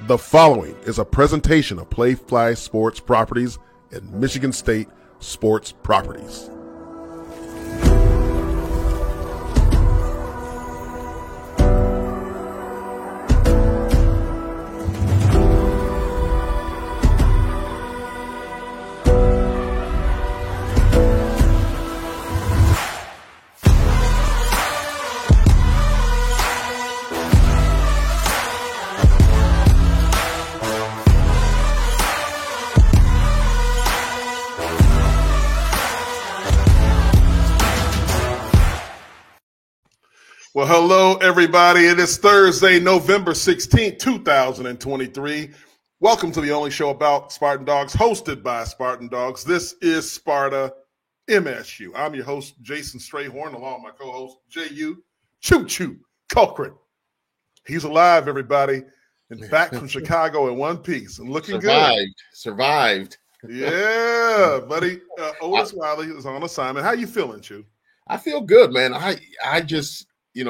The following is a presentation of Playfly Sports Properties and Michigan State Sports Properties. Well, hello, everybody. It is Thursday, November 16th, 2023. Welcome to the only show about Spartan Dogs, hosted by Spartan Dogs. This is Sparta MSU. I'm your host, Jason Strayhorn, along with my co-host, J.U. Choo Choo Culcrit. He's alive, everybody, and back from Chicago in one piece and looking good. Survived. Yeah, buddy. Otis Wiley is on assignment. How you feeling, Choo? I feel good, man. I just...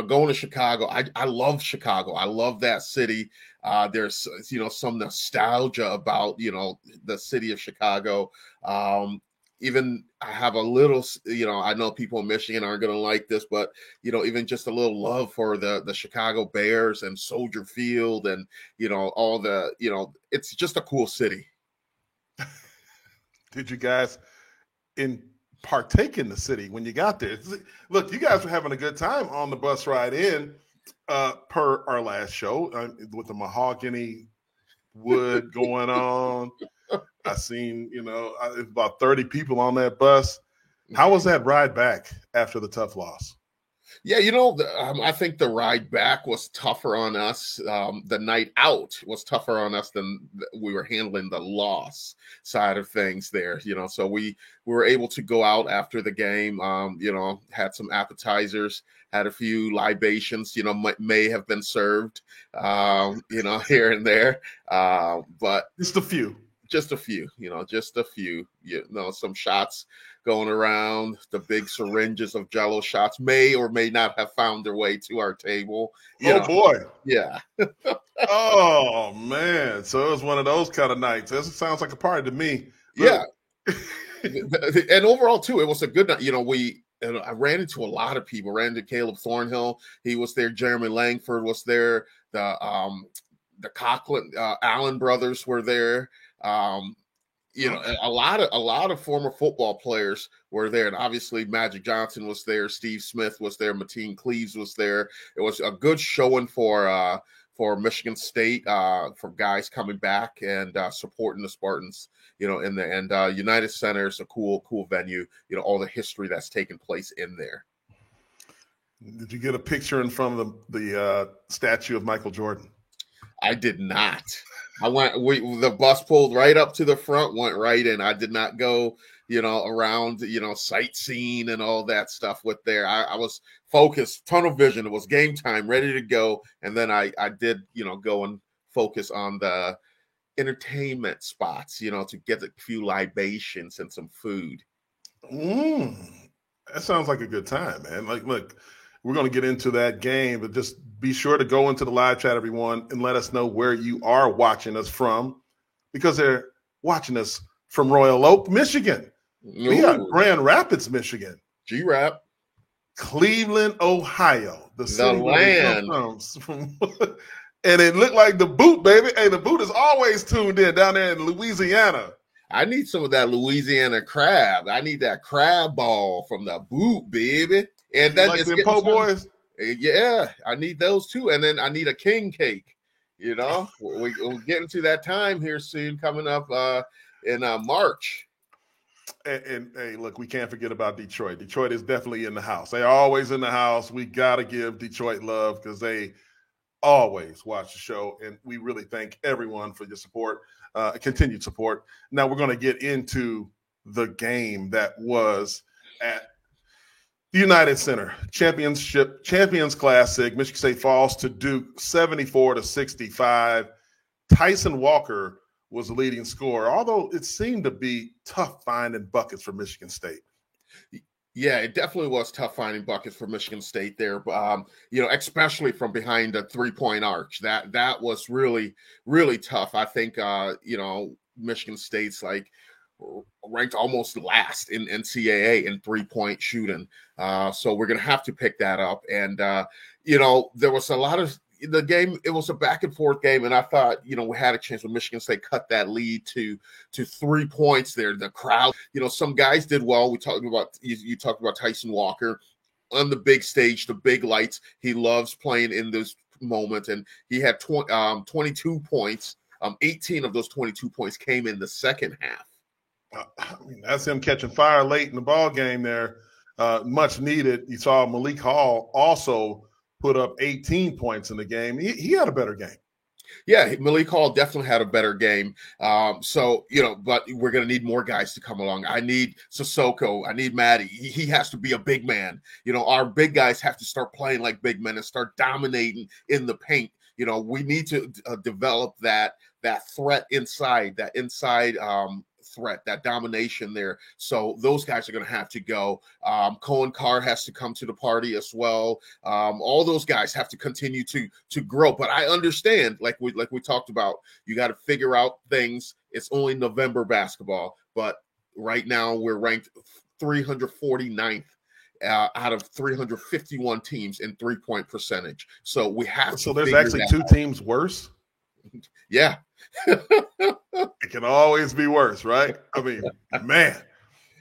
going to Chicago, I love Chicago. I love that city. There's, some nostalgia about, the city of Chicago. Even I have a little, I know people in Michigan aren't going to like this, but, even just a little love for the Chicago Bears and Soldier Field and, all the, it's just a cool city. Did you guys partake in the city when you got there? Look, you guys were having a good time on the bus ride in, per our last show, with the mahogany wood going on. I seen, about 30 people on that bus. How was that ride back after the tough loss? Yeah, I think the ride back was tougher on us. The night out was tougher on us than we were handling the loss side of things there. So we were able to go out after the game, had some appetizers, had a few libations, may have been served, here and there. But just a few, some shots going around. The big syringes of Jell-O shots may or may not have found their way to our table. Boy. Yeah. Oh, man. So it was one of those kind of nights. That sounds like a party to me. Yeah. And overall, too, it was a good night. I ran into a lot of people. Ran into Caleb Thornhill. He was there. Jeremy Langford was there. The Coughlin, Allen brothers were there. A lot of former football players were there, and obviously Magic Johnson was there, Steve Smith was there, Mateen Cleaves was there. It was a good showing for Michigan State, for guys coming back and supporting the Spartans. And United Center is a cool venue. All the history that's taken place in there. Did you get a picture in front of the statue of Michael Jordan? I did not. The bus pulled right up to the front, went right in. I did not go, around, sightseeing and all that stuff with there. I was focused, tunnel vision. It was game time, ready to go. And then I did, go and focus on the entertainment spots, to get a few libations and some food. That sounds like a good time, man. Like, look, we're going to get into that game, but just be sure to go into the live chat, everyone, and let us know where you are watching us from, because they're watching us from Royal Oak, Michigan. Ooh. We got Grand Rapids, Michigan. G-Rap. Cleveland, Ohio. The city land. From. And it looked like the Boot, baby. Hey, the Boot is always tuned in down there in Louisiana. I need some of that Louisiana crab. I need that crab ball from the Boot, baby. And that like the Po' Boys? Yeah, I need those too. And then I need a king cake. We'll get into that time here soon, coming up in March. And hey, look, we can't forget about Detroit. Detroit is definitely in the house. They're always in the house. We got to give Detroit love because they always watch the show. And we really thank everyone for your support, continued support. Now we're going to get into the game that was at the United Center. Champions Classic. Michigan State falls to Duke 74-65. Tyson Walker was the leading scorer, although it seemed to be tough finding buckets for Michigan State. Yeah, it definitely was tough finding buckets for Michigan State there. Especially from behind a 3-point arch. That was really, really tough. I think Michigan State's like ranked almost last in NCAA in 3-point shooting. So we're gonna have to pick that up. And there was a lot of the game. It was a back and forth game, and I thought we had a chance when Michigan State cut that lead to 3 points there. The crowd, some guys did well. We talked about you talked about Tyson Walker on the big stage, the big lights. He loves playing in those moments, and he had 22 points. 18 of those 22 points came in the second half. That's him catching fire late in the ball game there. Much needed. You saw Malik Hall also put up 18 points in the game. He had a better game. Yeah, Malik Hall definitely had a better game. But we're going to need more guys to come along. I need Sissoko. I need Maddie. He has to be a big man. Our big guys have to start playing like big men and start dominating in the paint. We need to develop that threat inside, threat, that domination there. So those guys are going to have to go. Cohen Carr has to come to the party as well. All those guys have to continue to grow. But I understand, like we talked about, you got to figure out things. It's only November basketball, but right now we're ranked 349th. Out of 351 teams in 3-point percentage. So we have So there's actually two teams worse? Yeah. It can always be worse, right? I mean, man,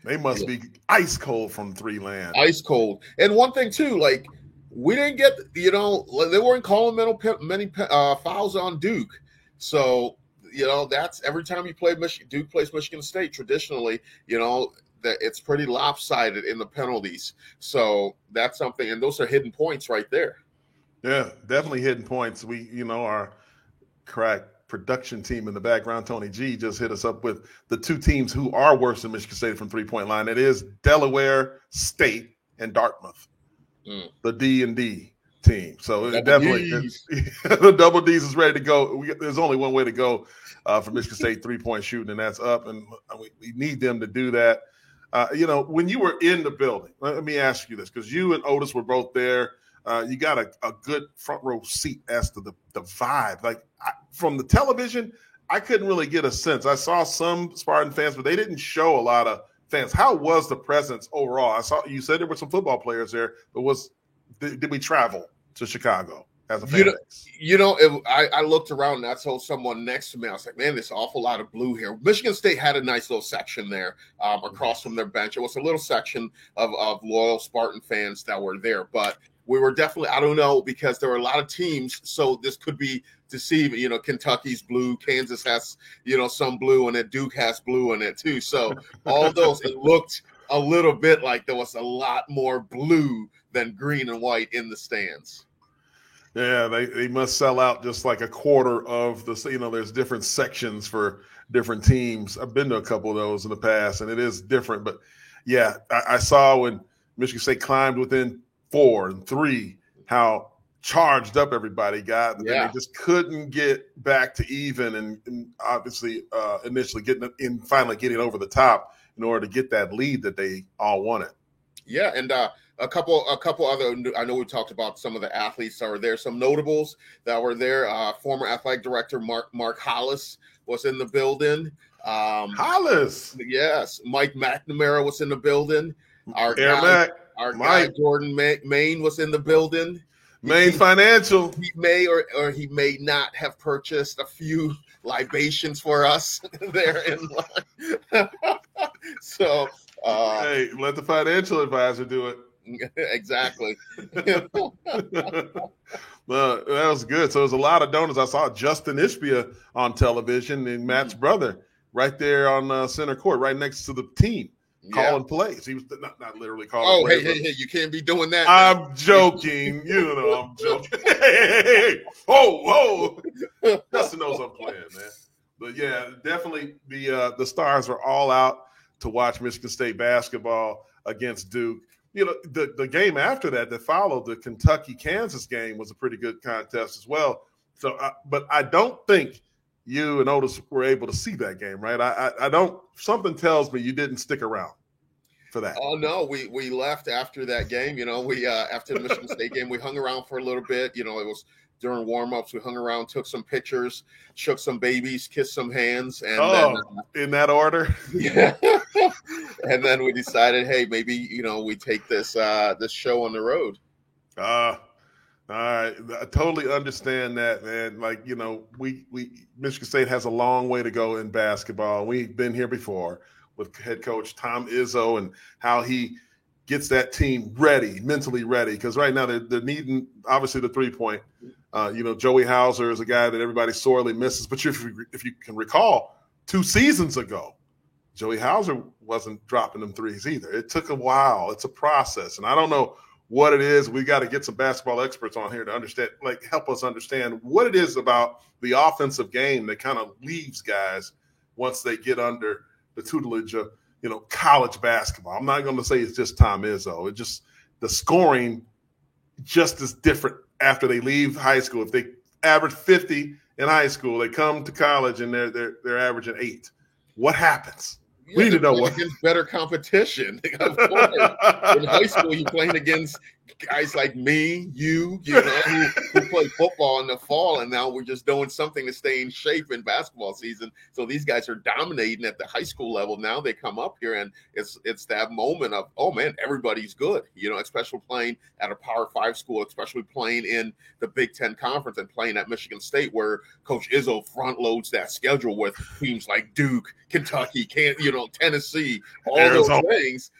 they must be ice cold from three land. Ice cold. And one thing too, like we didn't get, they weren't calling many fouls on Duke. So, that's every time you play Duke plays Michigan State traditionally, that it's pretty lopsided in the penalties. So that's something, and those are hidden points right there. Yeah, definitely hidden points. We, our crack production team in the background, Tony G, just hit us up with the two teams who are worse than Michigan State from 3-point line. It is Delaware State and Dartmouth, the D&D team. So definitely the double D's is ready to go. There's only one way to go for Michigan State 3-point shooting, and that's up. And we need them to do that. When you were in the building, let me ask you this, because you and Otis were both there. You got a good front row seat as to the vibe. Like from the television, I couldn't really get a sense. I saw some Spartan fans, but they didn't show a lot of fans. How was the presence overall? I saw you said there were some football players there, but did we travel to Chicago as a fan base? I looked around and I told someone next to me, I was like, man, there's an awful lot of blue here. Michigan State had a nice little section there across from their bench. It was a little section of loyal Spartan fans that were there, but we were definitely, I don't know, because there were a lot of teams, so this could be deceiving. Kentucky's blue, Kansas has, some blue in it, Duke has blue in it too. So all those, it looked a little bit like there was a lot more blue than green and white in the stands. Yeah, they must sell out just like a quarter of the, there's different sections for different teams. I've been to a couple of those in the past, and it is different. But yeah, I saw when Michigan State climbed within 4 and 3, how charged up everybody got, and then they just couldn't get back to even, and obviously initially finally getting over the top in order to get that lead that they all wanted. Yeah, and a couple other, I know we talked about some of the athletes that were there, some notables that were there. Former athletic director Mark Hollis was in the building. Hollis, yes. Mike McNamara was in the building. Our guy Jordan Maine was in the building. Maine Financial. He may or he may not have purchased a few libations for us there in line. So hey, let the financial advisor do it. Exactly. Well, that was good. So there's a lot of donors. I saw Justin Ishbia on television and Matt's brother right there on center court, right next to the team. Calling plays. He was not literally calling plays. Hey, you can't be doing that. I'm joking. I'm joking. Hey. Oh. Justin knows I'm playing, man. But yeah, definitely the Stars are all out to watch Michigan State basketball against Duke. The game after that followed the Kentucky-Kansas game was a pretty good contest as well. So, but I don't think you and Otis were able to see that game, right? I don't. Something tells me you didn't stick around. for that? Oh no, we left after that game. We after the Michigan State game, we hung around for a little bit. It was during warm-ups. We hung around, took some pictures, shook some babies, kissed some hands, and then in that order. yeah. And then we decided, hey, maybe we take this show on the road. All right, I totally understand that, man. Like, we Michigan State has a long way to go in basketball. We've been here before with head coach Tom Izzo and how he gets that team ready, mentally ready. Because right now they're needing, obviously, the 3-point. Joey Hauser is a guy that everybody sorely misses. But if you can recall, 2 seasons ago, Joey Hauser wasn't dropping them threes either. It took a while. It's a process. And I don't know what it is. We got to get some basketball experts on here to understand, help us understand what it is about the offensive game that kind of leaves guys once they get under the tutelage of, college basketball. I'm not going to say it's just Tom Izzo. It's just the scoring just is different after they leave high school. If they average 50 in high school, they come to college and they're averaging 8. What happens? Yeah, we need to know what. Against better competition. Of course. In high school, you're playing against guys like me, who play football in the fall, and now we're just doing something to stay in shape in basketball season. So these guys are dominating at the high school level. Now they come up here, and it's that moment of, oh man, everybody's good. Especially playing at a Power 5 school, especially playing in the Big Ten Conference and playing at Michigan State, where Coach Izzo front loads that schedule with teams like Duke, Kentucky, Tennessee, all Arizona. Those things.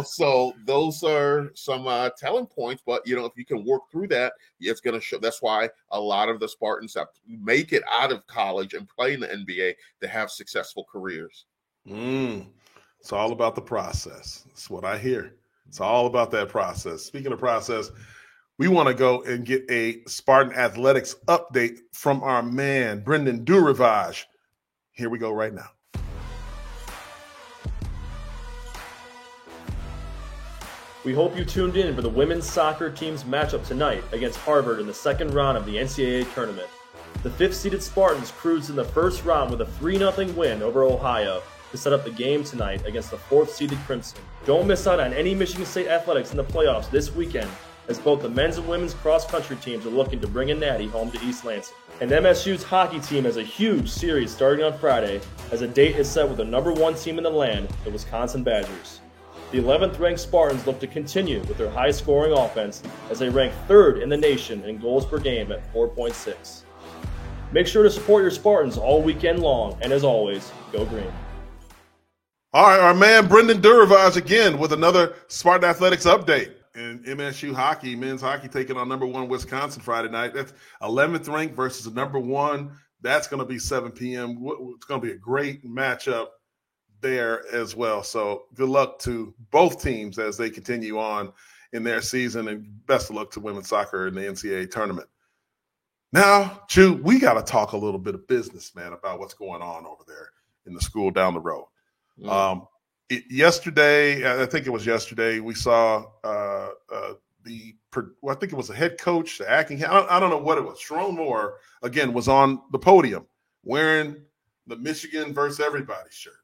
So those are some telling points, but if you can work through that, it's going to show. That's why a lot of the Spartans that make it out of college and play in the NBA, they have successful careers. It's all about the process. That's what I hear. It's all about that process. Speaking of process, we want to go and get a Spartan Athletics update from our man, Brendan Durivage. Here we go right now. We hope you tuned in for the women's soccer team's matchup tonight against Harvard in the second round of the NCAA tournament. The 5th-seeded Spartans cruised in the first round with a 3-0 win over Ohio to set up the game tonight against the 4th-seeded Crimson. Don't miss out on any Michigan State athletics in the playoffs this weekend, as both the men's and women's cross-country teams are looking to bring a natty home to East Lansing. And MSU's hockey team has a huge series starting on Friday, as a date is set with the number 1 team in the land, the Wisconsin Badgers. The 11th-ranked Spartans look to continue with their high-scoring offense as they rank 3rd in the nation in goals per game at 4.6. Make sure to support your Spartans all weekend long, and as always, go green. All right, our man Brendan Durivage again with another Spartan Athletics update. And MSU hockey, men's hockey, taking on number 1 Wisconsin Friday night. That's 11th ranked versus the number 1. That's going to be 7 p.m. It's going to be a great matchup there as well. So good luck to both teams as they continue on in their season, and best of luck to women's soccer in the NCAA tournament. Now, Chu, we got to talk a little bit of business, man, about what's going on over there in the school down the road. Yesterday, I think it was yesterday, we saw I think it was the head coach, the acting. I don't know what it was. Sharon Moore, again, was on the podium wearing the Michigan versus everybody shirt.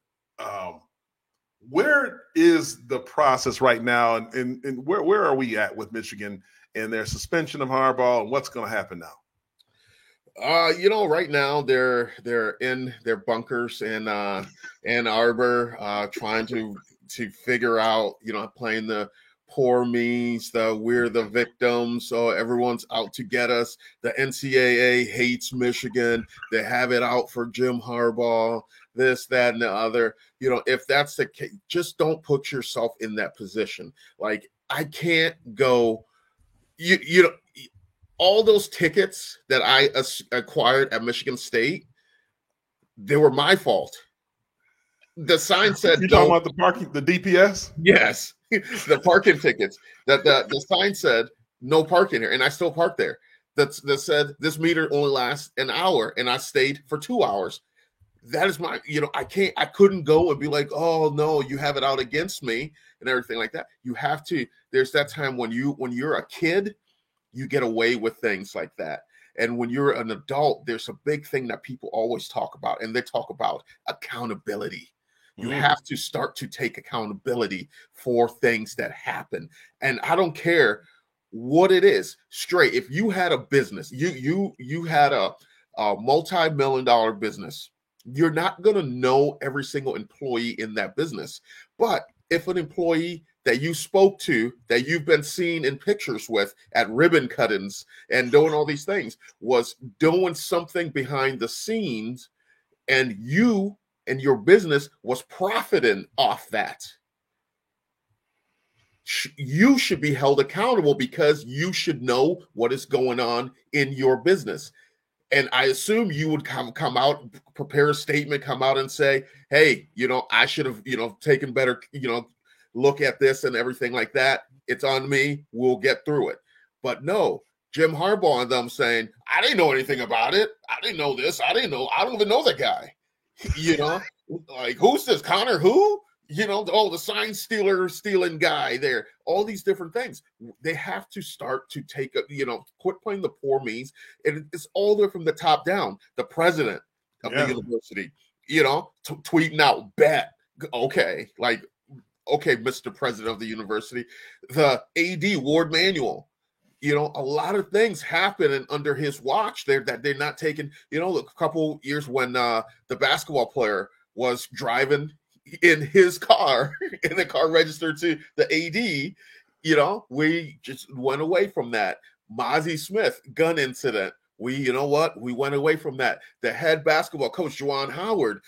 Where is the process right now, and where are we at with Michigan and their suspension of Harbaugh, and what's going to happen now? Right now they're in their bunkers in Ann Arbor, trying to figure out, playing the poor me's, we're the victims, so everyone's out to get us. The NCAA hates Michigan. They have it out for Jim Harbaugh, this, that, and the other. If that's the case, just don't put yourself in that position. Like, I can't go, all those tickets that I acquired at Michigan State, they were my fault. The sign said, "You're talking about the parking, the DPS?" Yes, the parking tickets. That the sign said, "No parking here," and I still parked there. That said, "This meter only lasts an hour," and I stayed for 2 hours. That is my, I couldn't go and be like, "Oh no, you have it out against me," and everything like that. You have to. There's that time when you're a kid, you get away with things like that. And when you're an adult, there's a big thing that people always talk about, and they talk about accountability. You have to start to take accountability for things that happen. And I don't care what it is. Straight, if you had a business, you had a multi-million-dollar business, you're not going to know every single employee in that business. But if an employee that you spoke to, that you've been seen in pictures with at ribbon cuttings and doing all these things, was doing something behind the scenes, and you and your business was profiting off that, you should be held accountable because you should know what is going on in your business. And I assume you would come out, prepare a statement, come out and say, hey, I should have, taken better, look at this and everything like that. It's on me. We'll get through it. But no, Jim Harbaugh and them saying, I didn't know anything about it. I didn't know this. I don't even know the guy. Like, who's this? Connor who? The sign stealing guy there. All these different things. They have to start to take quit playing the poor means. And it's all there from the top down. The president of the university, tweeting out, bet. Okay, Mr. President of the university. The AD, Ward Manuel. A lot of things happen under his watch there that they're not taking. A couple years when the basketball player was driving in his car, in the car registered to the AD, we just went away from that. Mozzie Smith gun incident. We went away from that. The head basketball coach, Juwan Howard,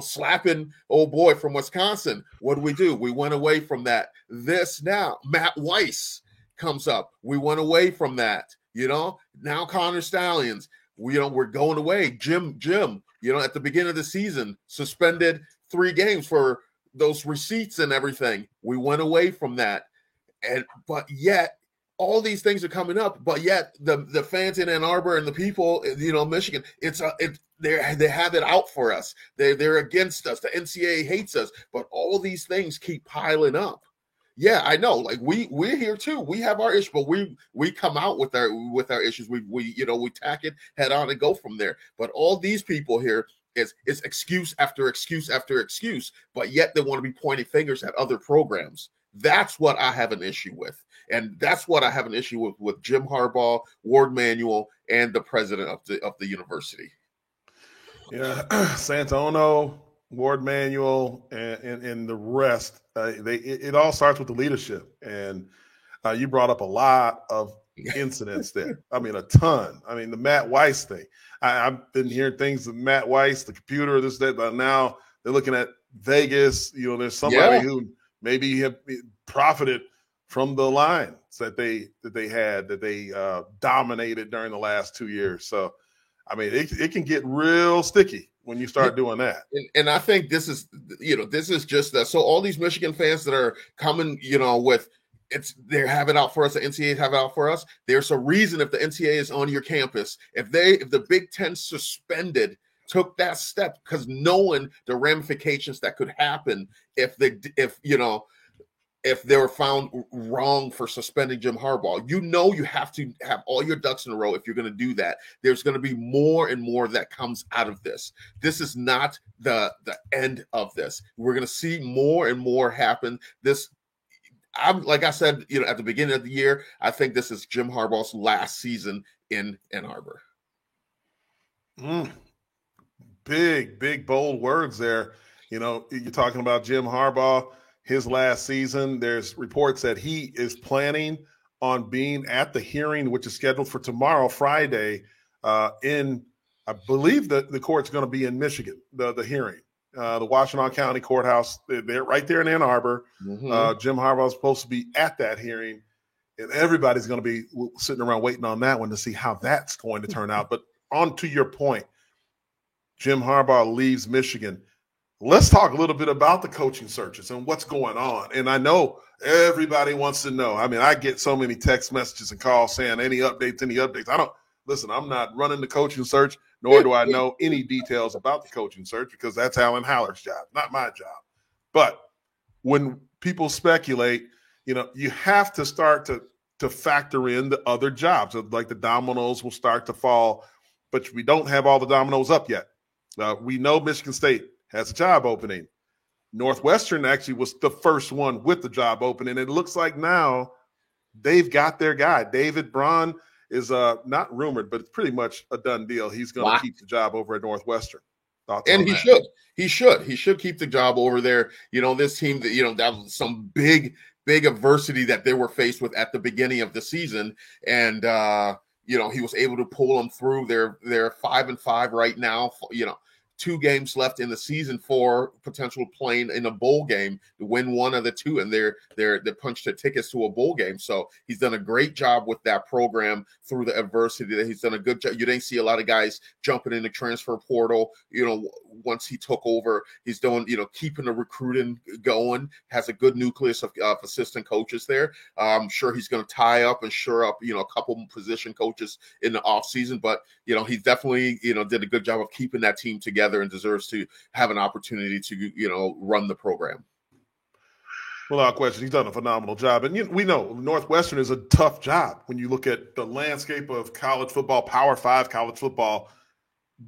slapping old boy from Wisconsin. What do? We went away from that. This now, Matt Weiss comes up. We went away from that. Now Connor Stalions, we're going away. Jim, at the beginning of the season, suspended 3 games for those receipts and everything. We went away from that. But yet all these things are coming up, but yet the fans in Ann Arbor and the people, Michigan, they have it out for us. They're against us. The NCAA hates us, but all these things keep piling up. Yeah, I know. Like we're here too. We have our issue, but we come out with our issues. We tack it head on and go from there. But all these people here is excuse after excuse after excuse, but yet they want to be pointing fingers at other programs. That's what I have an issue with. And that's what I have an issue with Jim Harbaugh, Ward Manuel, and the president of the university. Yeah, Santono, Ward Manuel, and the rest. It all starts with the leadership. And you brought up a lot of incidents there. I mean, a ton. I mean, the Matt Weiss thing. I've been hearing things of Matt Weiss, the computer, this, that, but now they're looking at Vegas. There's somebody who maybe have profited from the lines that they dominated during the last 2 years. So, I mean, it can get real sticky when you start doing that. And I think this is just that. So all these Michigan fans that are coming, with they have it out for us. The NCAA have it out for us. There's a reason if the NCAA is on your campus, if the Big Ten took that step, because knowing the ramifications that could happen if they were found wrong for suspending Jim Harbaugh. You have to have all your ducks in a row if you're going to do that. There's going to be more and more that comes out of this. This is not the end of this. We're going to see more and more happen. Like I said, at the beginning of the year, I think this is Jim Harbaugh's last season in Ann Arbor. Big, bold words there. You're talking about Jim Harbaugh, his last season. There's reports that he is planning on being at the hearing, which is scheduled for tomorrow, Friday, I believe that the court's going to be in Michigan, the hearing. The Washtenaw County Courthouse, they're right there in Ann Arbor. Mm-hmm. Jim Harbaugh is supposed to be at that hearing, and everybody's going to be sitting around waiting on that one to see how that's going to turn out. But on to your point, Jim Harbaugh leaves Michigan. Let's talk a little bit about the coaching searches and what's going on. And I know everybody wants to know. I mean, I get so many text messages and calls saying any updates. I'm not running the coaching search, nor do I know any details about the coaching search, because that's Alan Haller's job, not my job. But when people speculate, you have to start to factor in the other jobs. Like the dominoes will start to fall, but we don't have all the dominoes up yet. We know Michigan State has a job opening. Northwestern actually was the first one with the job opening. It looks like now they've got their guy. David Braun is not rumored, but it's pretty much a done deal. He's going to keep the job over at Northwestern. And he should. He should keep the job over there. This team that, that was some big adversity that they were faced with at the beginning of the season. And, he was able to pull them through. They're 5-5 right now, 2 games left in the season for potential playing in a bowl game to win one of the 2, and they're punched their tickets to a bowl game. So he's done a great job with that program through the adversity. That he's done a good job. You didn't see a lot of guys jumping in the transfer portal. Once he took over, he's doing keeping the recruiting going. Has a good nucleus of assistant coaches there. I'm sure he's going to tie up and shore up a couple position coaches in the offseason. But he definitely did a good job of keeping that team together and deserves to have an opportunity to run the program. Without question, he's done a phenomenal job. And we know Northwestern is a tough job. When you look at the landscape of college football, Power 5 college football,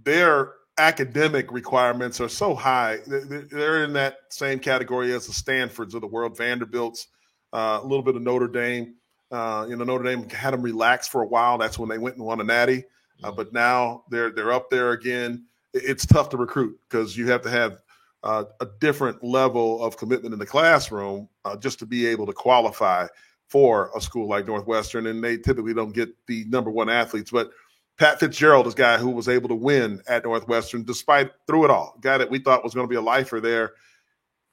their academic requirements are so high. They're in that same category as the Stanfords of the world, Vanderbilts, a little bit of Notre Dame. Notre Dame had them relax for a while. That's when they went and won a natty. But now they're up there again. It's tough to recruit because you have to have a different level of commitment in the classroom just to be able to qualify for a school like Northwestern. And they typically don't get the number 1 athletes. But Pat Fitzgerald is a guy who was able to win at Northwestern through it all. A guy that we thought was going to be a lifer there.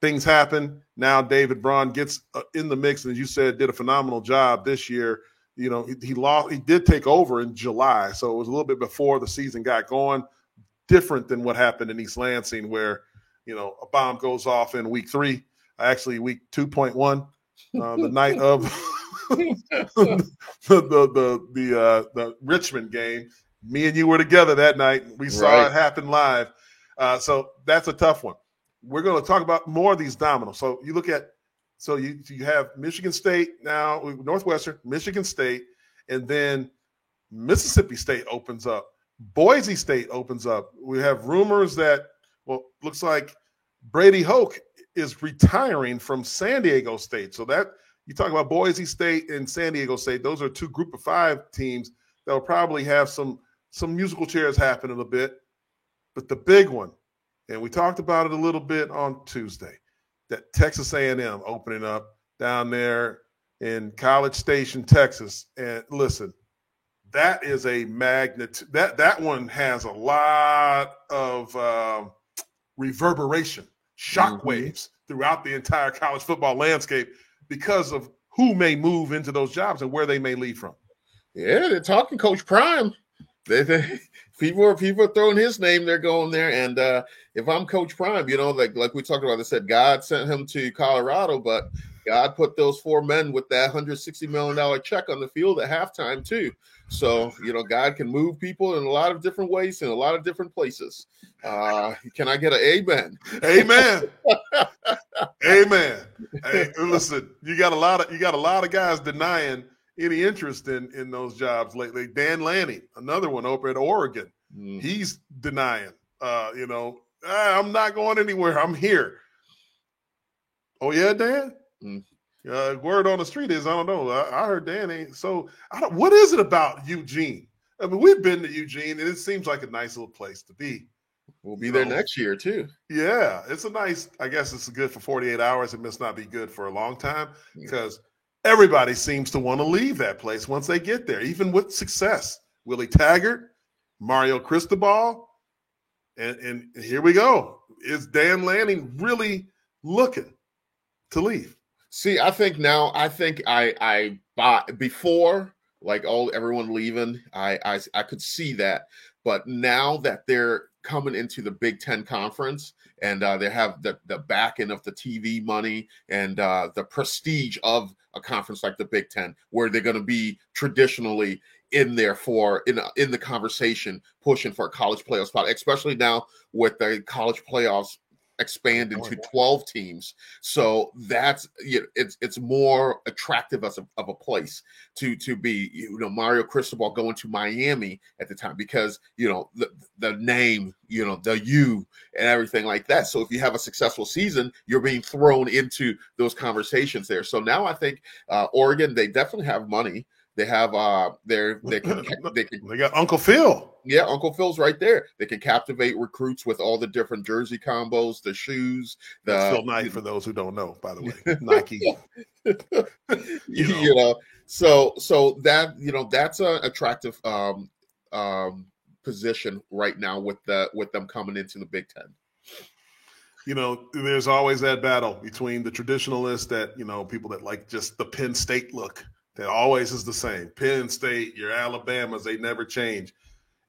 Things happen. Now David Braun gets in the mix, and as you said, did a phenomenal job this year. He did take over in July, so it was a little bit before the season got going. Different than what happened in East Lansing, where a bomb goes off in week 3, actually week 2.1, the night of the Richmond game. Me and you were together that night. We saw it happen live. So that's a tough one. We're going to talk about more of these dominoes. So you look at, you have Michigan State now, Northwestern, Michigan State, and then Mississippi State opens up. Boise State opens up. We have rumors that, looks like Brady Hoke is retiring from San Diego State. So that you talk about Boise State and San Diego State, those are 2 group of 5 teams that will probably have some musical chairs happen in a bit. But the big one, and we talked about it a little bit on Tuesday, that Texas A&M opening up down there in College Station, Texas. And listen, that is a magnet. That one has a lot of reverberation, shockwaves throughout the entire college football landscape because of who may move into those jobs and where they may lead from. Yeah, they're talking Coach Prime. People are throwing his name. They're going there. And if I'm Coach Prime, like we talked about, they said God sent him to Colorado, but God put those 4 men with that $160 million check on the field at halftime too. So, God can move people in a lot of different ways in a lot of different places. Can I get an amen? Amen. Amen. Hey, listen, you got a lot of guys denying any interest in those jobs lately. Dan Lanning, another one over at Oregon. He's denying, I'm not going anywhere. I'm here. Oh yeah, Dan? Word on the street is, I don't know. I heard Dan ain't. So what is it about Eugene? I mean, we've been to Eugene, and it seems like a nice little place to be. We'll be there next year, too. Yeah, it's I guess it's good for 48 hours. It must not be good for a long time because everybody seems to want to leave that place once they get there, even with success. Willie Taggart, Mario Cristobal, and here we go. Is Dan Lanning really looking to leave? See, I think I before, like everyone leaving, I could see that. But now that they're coming into the Big Ten Conference and they have the back end of the TV money and the prestige of a conference like the Big Ten, where they're going to be traditionally in there in the conversation, pushing for a college playoff spot, especially now with the college playoffs expand into 12 teams. So that's, it's more attractive of a place to be. Mario Cristobal going to Miami at the time because the name, the U and everything like that. So if you have a successful season, you're being thrown into those conversations there. So now I think Oregon, they definitely have money. They have they got Uncle Phil. Yeah, Uncle Phil's right there. They can captivate recruits with all the different jersey combos, the shoes. That's Phil Knight, for those who don't know, by the way. Nike. So that that's an attractive position right now with them coming into the Big Ten. There's always that battle between the traditionalists that people that like just the Penn State look. That always is the same. Penn State, your Alabamas, they never change.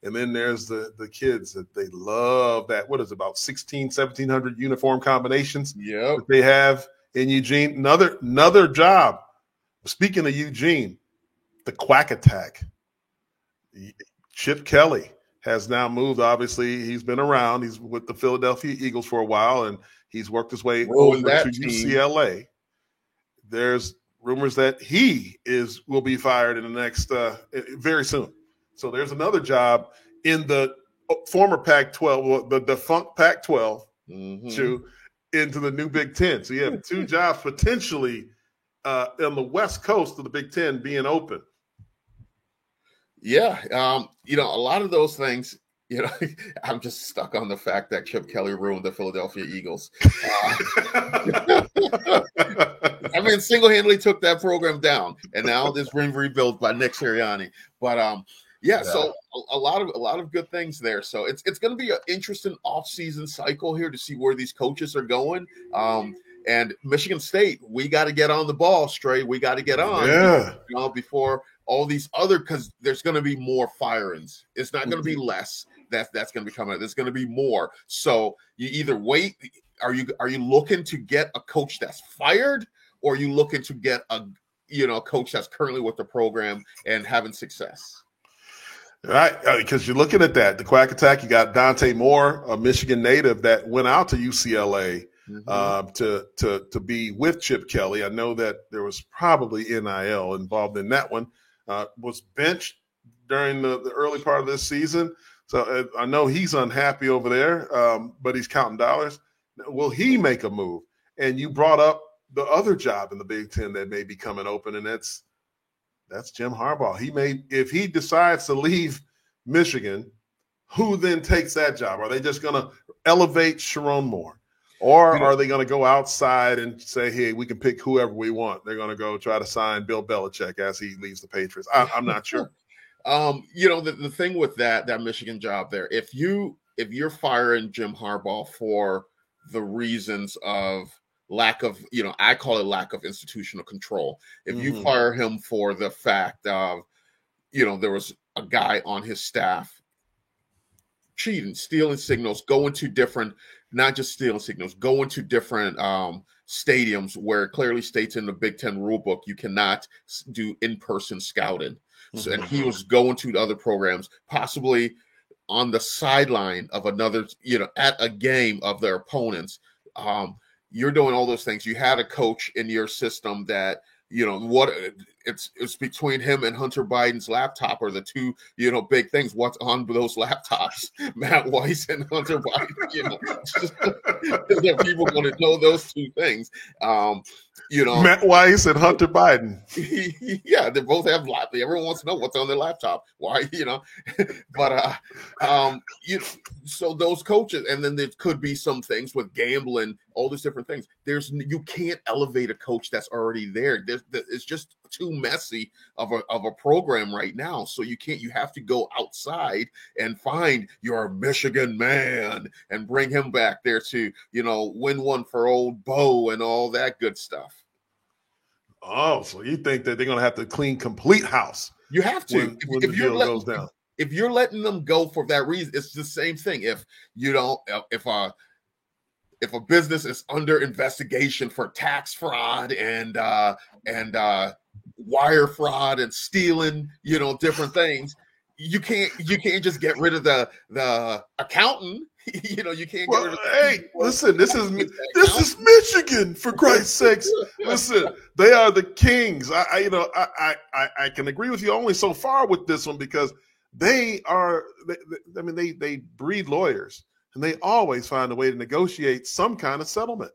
And then there's the kids that they love that, what is it, about 1,700 uniform combinations that they have in Eugene. Another job. Speaking of Eugene, the Quack Attack. Chip Kelly has now moved. Obviously, he's been around. He's with the Philadelphia Eagles for a while, and he's worked his way over to UCLA. There's rumors that he will be fired in the next very soon. So there's another job in the former Pac-12, the defunct Pac-12, into the new Big Ten. So you have two jobs potentially on the West Coast of the Big Ten being open. Yeah, a lot of those things. I'm just stuck on the fact that Chip Kelly ruined the Philadelphia Eagles. Single-handedly took that program down, and now this been rebuilt by Nick Sirianni. But so a lot of good things there. So it's going to be an interesting off-season cycle here to see where these coaches are going. And Michigan State, we got to get on the ball, Stray. We got to get on, before all these other, because there's going to be more firings. It's not going to be less. That's going to be coming. There's going to be more. So you either wait. Are you looking to get a coach that's fired, or are you looking to get a coach that's currently with the program and having success? Right, because you're looking at that, the Quack Attack. You got Dante Moore, a Michigan native that went out to UCLA to be with Chip Kelly. I know that there was probably NIL involved in that one. Was benched during the early part of this season. So I know he's unhappy over there, but he's counting dollars. Will he make a move? And you brought up the other job in the Big Ten that may be coming open, and that's Jim Harbaugh. If he decides to leave Michigan, who then takes that job? Are they just going to elevate Sharon Moore? Or are they going to go outside and say, hey, we can pick whoever we want? They're going to go try to sign Bill Belichick as he leaves the Patriots. I'm not sure. The thing with that Michigan job there, if you're firing Jim Harbaugh for the reasons of lack of, I call it lack of institutional control. If you fire him for the fact of, there was a guy on his staff cheating, stealing signals, going to different, not just stealing signals, going to different stadiums where it clearly states in the Big Ten rulebook you cannot do in-person scouting. So, and he was going to the other programs, possibly on the sideline of another, at a game of their opponents. You're doing all those things. You had a coach in your system that, it's between him and Hunter Biden's laptop are the two, big things. What's on those laptops? Matt Weiss and Hunter Biden, people going to know those two things. Matt Weiss and Hunter Biden. Yeah, they both have laptops. Everyone wants to know what's on their laptop. Why, but so those coaches, and then there could be some things with gambling, all these different things. You can't elevate a coach that's already there. It's just too messy of a program right now. So you have to go outside and find your Michigan man and bring him back there to, win one for old Bo and all that good stuff. Oh, so you think that they're going to have to clean complete house? You have to. When the deal goes down. If you're letting them go for that reason, it's the same thing. If a business is under investigation for tax fraud and wire fraud and stealing, different things, you can't just get rid of the accountant You can't Well, get rid of. hey, listen, this is Michigan, for Christ's sakes. Listen, they are the kings. I can agree with you only so far with this one because they breed lawyers and they always find a way to negotiate some kind of settlement.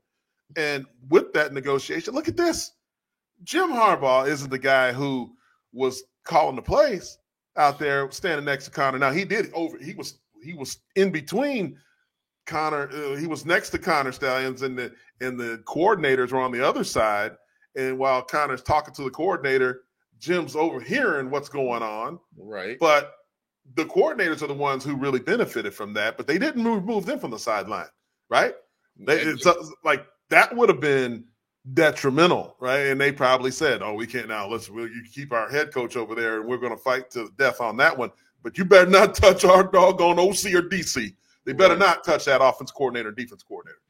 And with that negotiation, look at this. Jim Harbaugh isn't the guy who was calling the plays out there standing next to Connor. Now he was in between Connor. He was next to Connor Stalions, and the coordinators were on the other side. And while Connor's talking to the coordinator, Jim's overhearing what's going on. Right. But the coordinators are the ones who really benefited from that. But they didn't move them from the sideline, right? That would have been detrimental, right? And they probably said, "Oh, we can't now. You keep our head coach over there, and we're going to fight to the death on that one. But you better not touch our doggone OC or DC. They better not touch that offense coordinator, defense coordinator."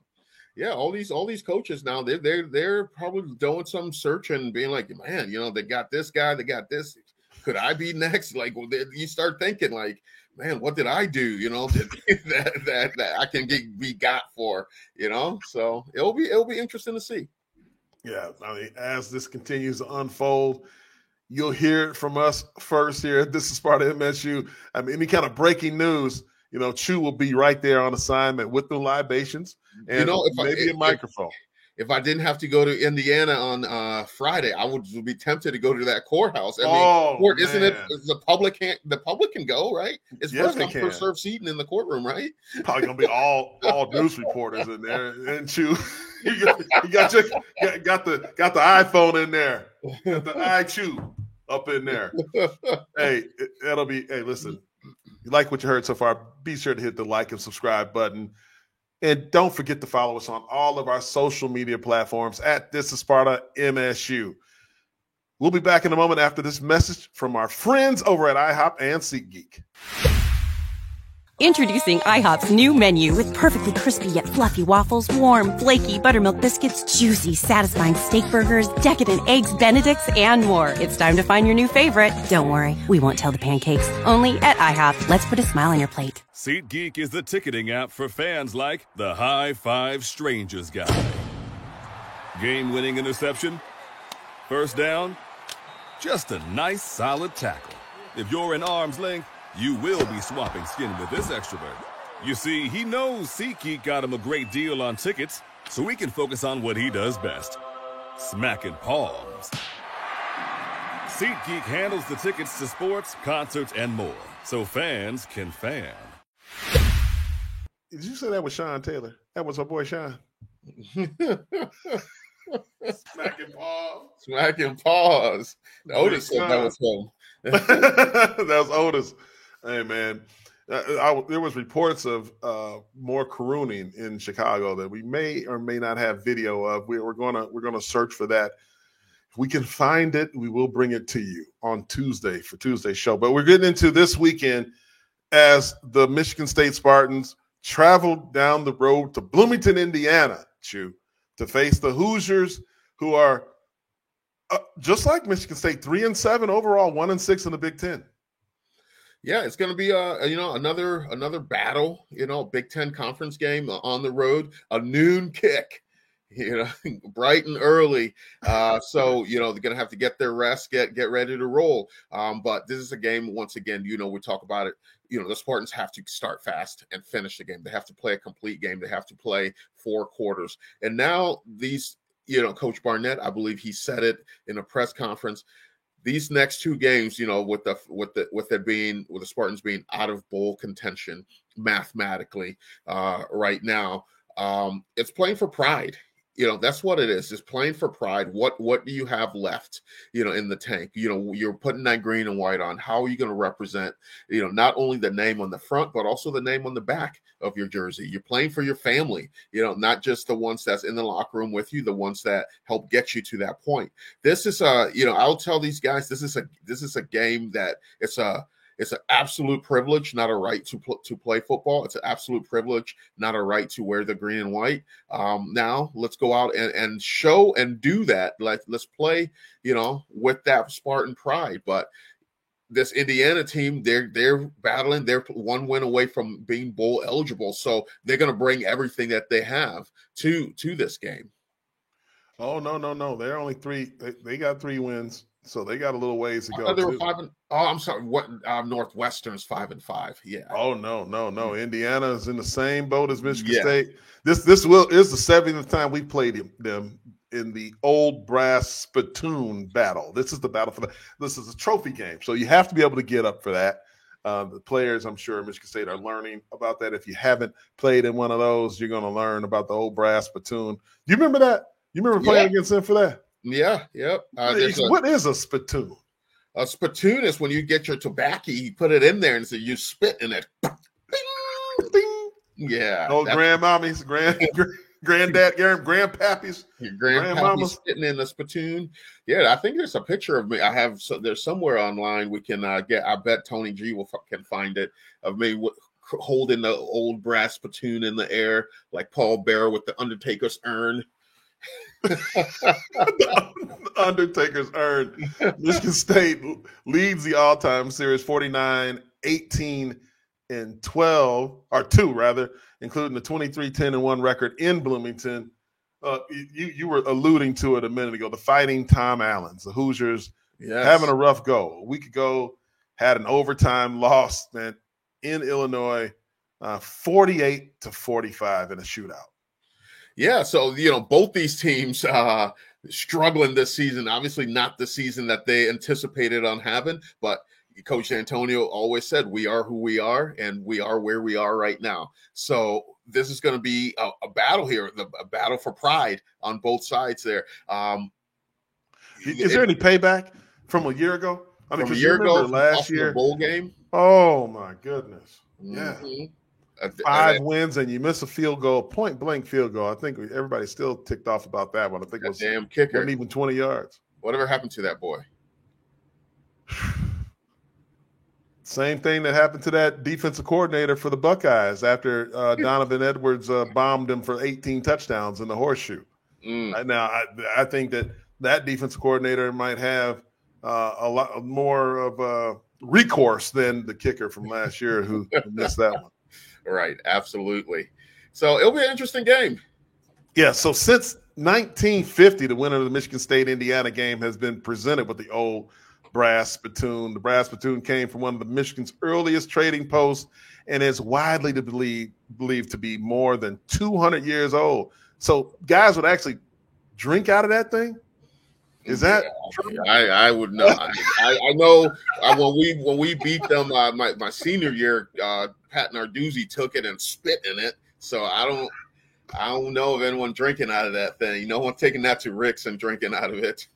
Yeah, all these coaches now, they're probably doing some search and being like, man, they got this guy, they got this. Could I be next? Like, you start thinking like, man, what did I do? That I can be got for. So it'll be interesting to see. Yeah, I mean, as this continues to unfold, you'll hear it from us first here. This is part of MSU. I mean, any kind of breaking news, Chew will be right there on assignment with the libations and maybe a microphone. If I didn't have to go to Indiana on Friday, I would be tempted to go to that courthouse. Isn't it? The public can go, right? It's first come first serve seating in the courtroom, right? Probably gonna be all news reporters in there, and Chew. You got the iPhone in there, got the iChew up in there. Hey, listen, you like what you heard so far? Be sure to hit the like and subscribe button. And don't forget to follow us on all of our social media platforms at This Is Sparta MSU. We'll be back in a moment after this message from our friends over at IHOP and SeatGeek. Introducing IHOP's new menu with perfectly crispy yet fluffy waffles, warm, flaky buttermilk biscuits, juicy, satisfying steak burgers, decadent eggs Benedicts, and more. It's time to find your new favorite. Don't worry, we won't tell the pancakes. Only at IHOP. Let's put a smile on your plate. SeatGeek is the ticketing app for fans like the High Five Strangers guy. Game-winning interception? First down? Just a nice, solid tackle. If you're in arm's length, you will be swapping skin with this extrovert. You see, he knows SeatGeek got him a great deal on tickets, so he can focus on what he does best, smacking palms. SeatGeek handles the tickets to sports, concerts, and more, so fans can fan. Did you say that was Sean Taylor? That was our boy Sean. Smacking paws. Smacking paws. Otis said that was him. That was Otis. Hey, man. There was reports of more carooning in Chicago that we may or may not have video of. We're gonna search for that. If we can find it, we will bring it to you on Tuesday for Tuesday's show. But we're getting into this weekend as the Michigan State Spartans traveled down the road to Bloomington, Indiana, to face the Hoosiers, who are just like Michigan State, 3-7 overall, 1-6 in the Big Ten. Yeah, it's going to be another battle. Big Ten conference game on the road, a noon kick. Bright and early. So they're going to have to get their rest, get ready to roll. But this is a game, once again, we talk about it. The Spartans have to start fast and finish the game. They have to play a complete game. They have to play 4 quarters. And now these, Coach Barnett, I believe he said it in a press conference. These next 2 games, with the Spartans being out of bowl contention mathematically right now, it's playing for pride. That's what it is. It's playing for pride. What do you have left, in the tank? You're putting that green and white on. How are you going to represent, not only the name on the front, but also the name on the back of your jersey? You're playing for your family, not just the ones that's in the locker room with you, the ones that help get you to that point. This is I'll tell these guys, this is a game that it's an absolute privilege, not a right to play football. It's an absolute privilege, not a right to wear the green and white. Now let's go out and show and do that. Let's play, with that Spartan pride. But this Indiana team, they're battling. They're one win away from being bowl eligible, so they're going to bring everything that they have to this game. Oh no! They're only 3. They got 3 wins, so they got a little ways to go. They were 5 and. Oh, I'm sorry. What Northwestern's 5-5? Yeah. Oh no! Indiana is in the same boat as Michigan State. This is the 70th time we played them in the old brass spittoon battle. This is the battle for this is a trophy game, so you have to be able to get up for that. The players, I'm sure, Michigan State are learning about that. If you haven't played in one of those, you're going to learn about the old brass spittoon. Do you remember that? You remember playing against them for that? Yeah, yep. What is a spittoon? A spittoon is when you get your tobacco, you put it in there, and so you spit in it. Ding. Yeah. Oh, grandmommies, granddad, grandpappies, your grandpappy's spitting in the spittoon. Yeah, I think there's a picture of me. There's somewhere online we can get. I bet Tony G can find it of me holding the old brass spittoon in the air like Paul Bearer with the Undertaker's urn. Undertaker's urn. Michigan State leads the all-time series 49, 18, and 12, or 2 rather, including the 23-10-1 record in Bloomington. You were alluding to it a minute ago. The Fighting Tom Allens, the Hoosiers, having a rough go. A week ago, had an overtime loss, man, in Illinois, 48-45 in a shootout. Yeah, so, both these teams struggling this season. Obviously not the season that they anticipated on having, but Coach Antonio always said, we are who we are, and we are where we are right now. So this is going to be a battle here, a battle for pride on both sides there. Is there any payback from a year ago? I mean, from a year ago, last year, bowl game. Oh, my goodness. Mm-hmm. Yeah. 5 wins and you miss a field goal, point blank field goal. I think everybody's still ticked off about that one. I think it was damn kicker. Wasn't even 20 yards. Whatever happened to that boy? Same thing that happened to that defensive coordinator for the Buckeyes after Donovan Edwards bombed him for 18 touchdowns in the horseshoe. Now, I think that defensive coordinator might have a lot more of recourse than the kicker from last year who missed that one. Right, absolutely. So it'll be an interesting game. Yeah, so since 1950, the winner of the Michigan State-Indiana game has been presented with the old brass spittoon. The brass spittoon came from one of the Michigan's earliest trading posts and is widely believed to be more than 200 years old. So guys would actually drink out of that thing? Is that true? I would know. I know when we beat them my senior year, Pat Narduzzi took it and spit in it. So I don't know of anyone drinking out of that thing. No one taking that to Rick's and drinking out of it.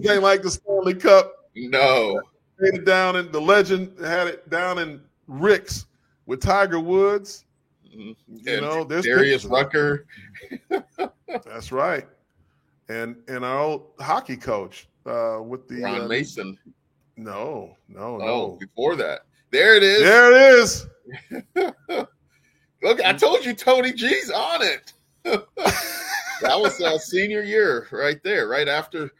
Game like the Stanley Cup. No. Down in the legend had it down in Rick's with Tiger Woods. Mm-hmm. There's Darius Rucker. That's right. And our old hockey coach with the Ron Mason. No. Before that. There it is. There it is. Look, I told you Tony G's on it. That was senior year right there. Right after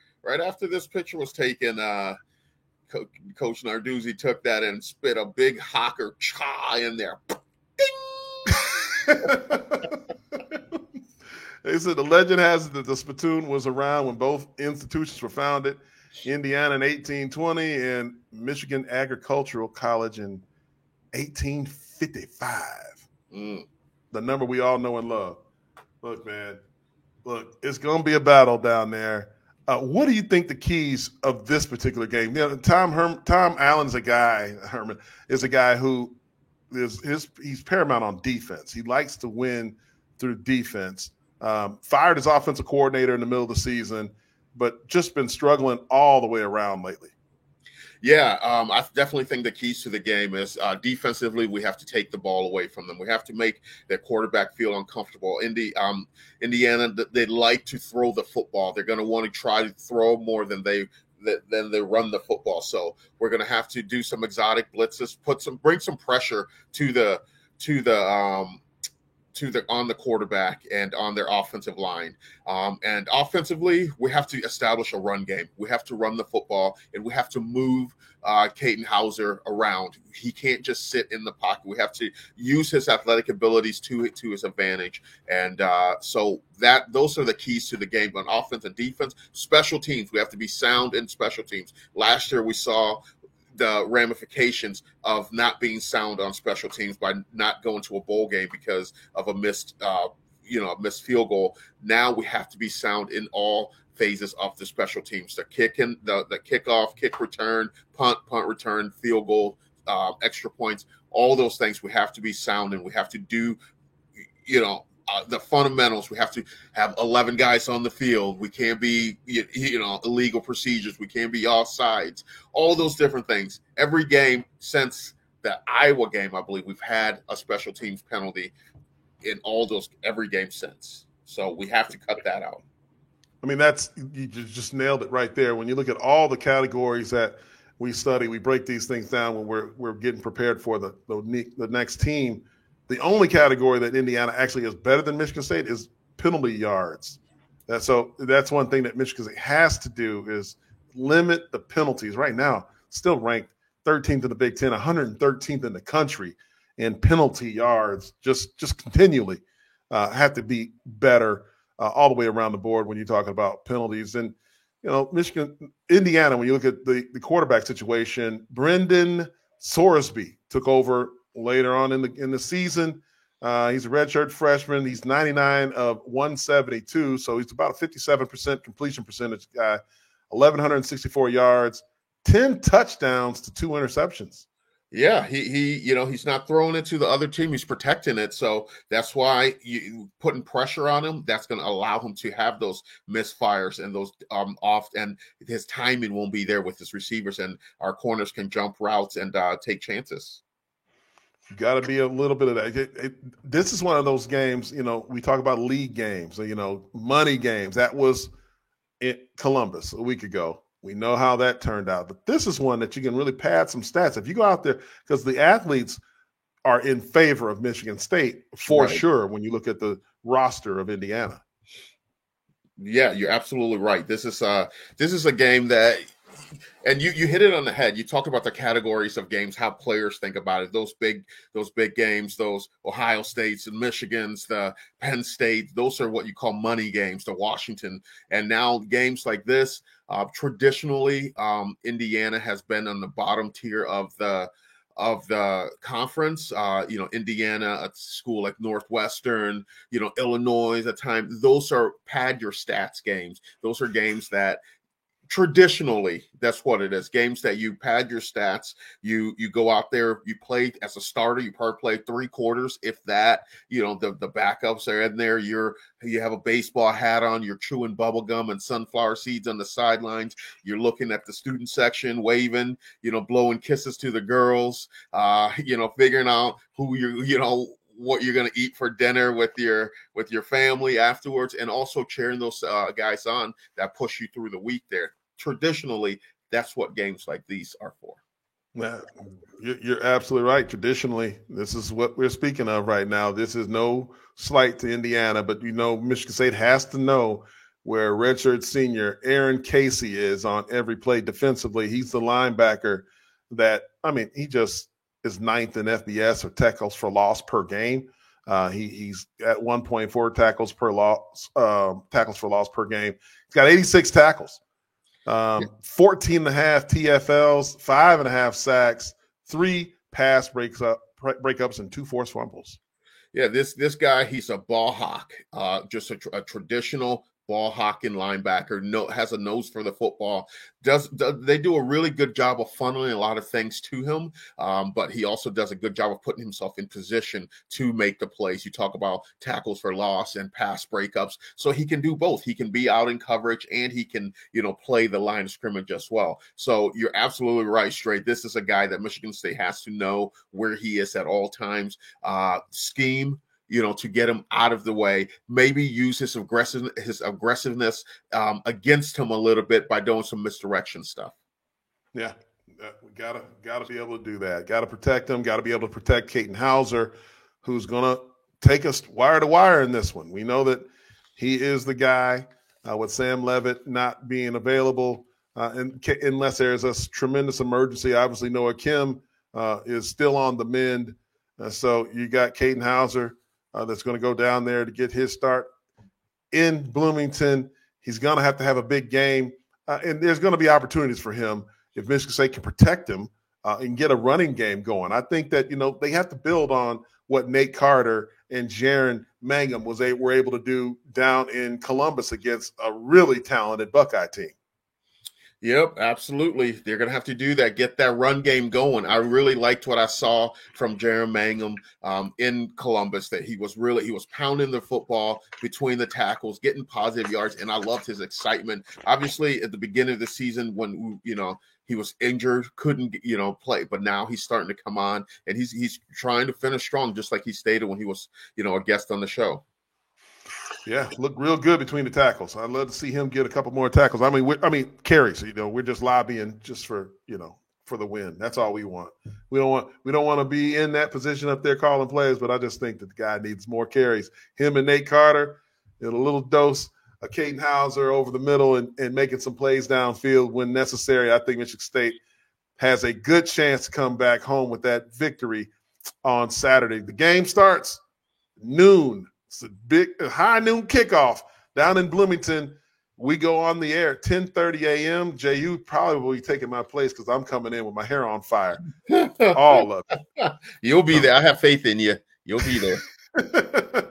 this picture was taken, Coach Narduzzi took that and spit a big Hocker cha in there. Ding! They said the legend has it that the spittoon was around when both institutions were founded, Indiana in 1820 and Michigan Agricultural College in 1855. The number we all know and love. Look, man, it's going to be a battle down there. What do you think the keys of this particular game? Tom Allen's a guy, Herman, is a guy who he's paramount on defense. He likes to win through defense. Fired his offensive coordinator in the middle of the season, but just been struggling all the way around lately. Yeah, I definitely think the keys to the game is defensively, we have to take the ball away from them. We have to make their quarterback feel uncomfortable. Indiana, they like to throw the football. They're going to want to try to throw more than they run the football. So we're going to have to do some exotic blitzes, bring some pressure to the on the quarterback and on their offensive line. And offensively, we have to establish a run game. We have to run the football, and we have to move Katin Houser around. He can't just sit in the pocket. We have to use his athletic abilities to his advantage. And so those are the keys to the game on offense and defense. Special teams, we have to be sound in special teams. Last year, we saw the ramifications of not being sound on special teams by not going to a bowl game because of a missed field goal. Now we have to be sound in all phases of the special teams: the kicking, the kickoff, kick return, punt return, field goal, extra points. All those things we have to be sound, and we have to do, the fundamentals. We have to have 11 guys on the field. We can't be, illegal procedures. We can't be offsides. All those different things. Every game since the Iowa game, I believe, we've had a special teams penalty in every game since. So we have to cut that out. I mean, you just nailed it right there. When you look at all the categories that we study, we break these things down when we're getting prepared for the next team. The only category that Indiana actually is better than Michigan State is penalty yards. So that's one thing that Michigan State has to do is limit the penalties. Right now, still ranked 13th in the Big Ten, 113th in the country in penalty yards. Just continually have to be better all the way around the board when you're talking about penalties. And Indiana, when you look at the quarterback situation, Brendan Sorsby took over later on in the season. He's a redshirt freshman. He's 99 of 172, so he's about a 57% completion percentage guy, 1,164 yards, 10 touchdowns to 2 interceptions. Yeah, he's not throwing it to the other team. He's protecting it. So that's why you putting pressure on him. That's going to allow him to have those misfires and those and his timing won't be there with his receivers, and our corners can jump routes and take chances. You got to be a little bit of that. This is one of those games, we talk about league games, money games. That was in Columbus a week ago. We know how that turned out. But this is one that you can really pad some stats. If you go out there, because the athletes are in favor of Michigan State for sure when you look at the roster of Indiana. Yeah, you're absolutely right. This is a game that – and you hit it on the head. You talked about the categories of games, how players think about it. Those big games, those Ohio States and Michigans, the Penn State, those are what you call money games, the Washington. And now games like this, traditionally, Indiana has been on the bottom tier of the conference. Indiana, a school like Northwestern, Illinois at the time, those are pad your stats games. Those are games that traditionally, that's what it is. Games that you pad your stats. You go out there, you play as a starter. You probably play 3 quarters, if that. The backups are in there. You have a baseball hat on. You're chewing bubble gum and sunflower seeds on the sidelines. You're looking at the student section, waving. Blowing kisses to the girls. Figuring out who what you're going to eat for dinner with your family afterwards, and also cheering those guys on that push you through the week there. Traditionally, that's what games like these are for. Yeah, you're absolutely right. Traditionally, this is what we're speaking of right now. This is no slight to Indiana, but Michigan State has to know where redshirt senior Aaron Casey is on every play defensively. He's the linebacker that, he just is 9th in FBS or tackles for loss per game. He's at 1.4 tackles for loss per game. He's got 86 tackles, 14 and a half TFLs, 5.5 sacks, 3 pass breakups, and 2 forced fumbles. Yeah, this guy, he's a ball hawk, just a traditional ball hawking linebacker, has a nose for the football. They do a really good job of funneling a lot of things to him, but he also does a good job of putting himself in position to make the plays. You talk about tackles for loss and pass breakups, so he can do both. He can be out in coverage and he can, play the line of scrimmage as well. So you're absolutely right, Straight. This is a guy that Michigan State has to know where he is at all times. Scheme, to get him out of the way, maybe use his aggressiveness against him a little bit by doing some misdirection stuff. Yeah, we gotta be able to do that. Got to protect him. Got to be able to protect Katin Houser, who's gonna take us wire to wire in this one. We know that he is the guy with Sam Levitt not being available, unless there's a tremendous emergency. Obviously, Noah Kim is still on the mend. So you got Caden Hauser that's going to go down there to get his start in Bloomington. He's going to have a big game, and there's going to be opportunities for him if Michigan State can protect him and get a running game going. I think that, they have to build on what Nate Carter and Jaron Mangum were able to do down in Columbus against a really talented Buckeye team. Yep, absolutely. They're going to have to do that, get that run game going. I really liked what I saw from Jaron Mangum in Columbus, that he was pounding the football between the tackles, getting positive yards, and I loved his excitement. Obviously, at the beginning of the season when, he was injured, couldn't, play, but now he's starting to come on, and he's trying to finish strong, just like he stated when he was, a guest on the show. Yeah, look real good between the tackles. I'd love to see him get a couple more tackles. I mean carries. We're just lobbying just for for the win. That's all we want. We don't want to be in that position up there calling plays, but I just think that the guy needs more carries. Him and Nate Carter, a little dose of Caden Hauser over the middle and making some plays downfield when necessary. I think Michigan State has a good chance to come back home with that victory on Saturday. The game starts noon. It's a big high noon kickoff down in Bloomington. We go on the air at 10:30 a.m. Jay, you probably will be taking my place because I'm coming in with my hair on fire. All of it. You'll be there. I have faith in you. You'll be there.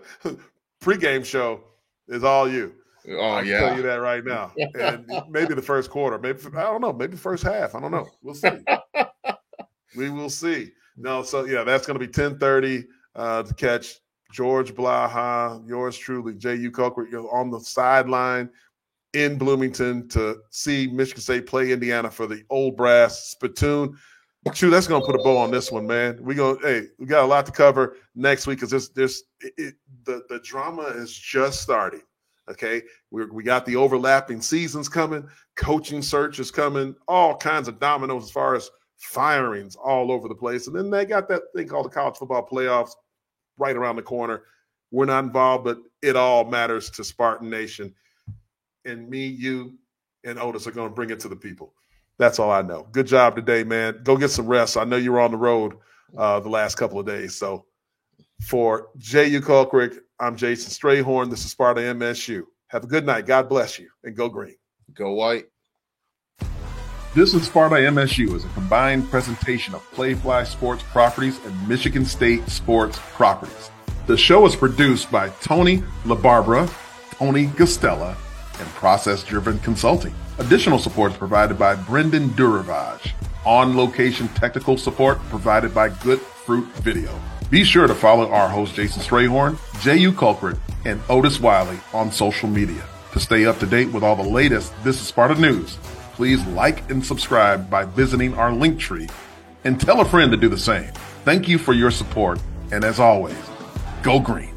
Pre-game show is all you. Oh, I can tell you that right now. And maybe the first quarter. Maybe I don't know. Maybe the first half. I don't know. We'll see. We will see. No, so yeah, that's going to be 10:30 to catch George Blaha, yours truly, J.U. Colquitt, on the sideline in Bloomington to see Michigan State play Indiana for the Old Brass Spittoon. Shoot, that's going to put a bow on this one, man. We got a lot to cover next week because the drama is just starting. Okay, we got the overlapping seasons coming, coaching search is coming, all kinds of dominoes as far as firings all over the place, and then they got that thing called the college football playoffs right around the corner. We're not involved, but it all matters to Spartan Nation. And me, you, and Otis are going to bring it to the people. That's all I know. Good job today, man. Go get some rest. I know you were on the road the last couple of days. So for J.U. Colquitt, I'm Jason Strayhorn. This is Sparta MSU. Have a good night. God bless you. And go green. Go white. This is Sparta MSU as a combined presentation of Playfly Sports Properties and Michigan State Sports Properties. The show is produced by Tony LaBarbera, Tony Gastella, and Process Driven Consulting. Additional support is provided by Brendan Duravage. On-location technical support provided by Good Fruit Video. Be sure to follow our host Jason Strayhorn, J.U. Colquitt, and Otis Wiley on social media. To stay up to date with all the latest This is Sparta news, please like and subscribe by visiting our link tree and tell a friend to do the same. Thank you for your support, and as always, go green.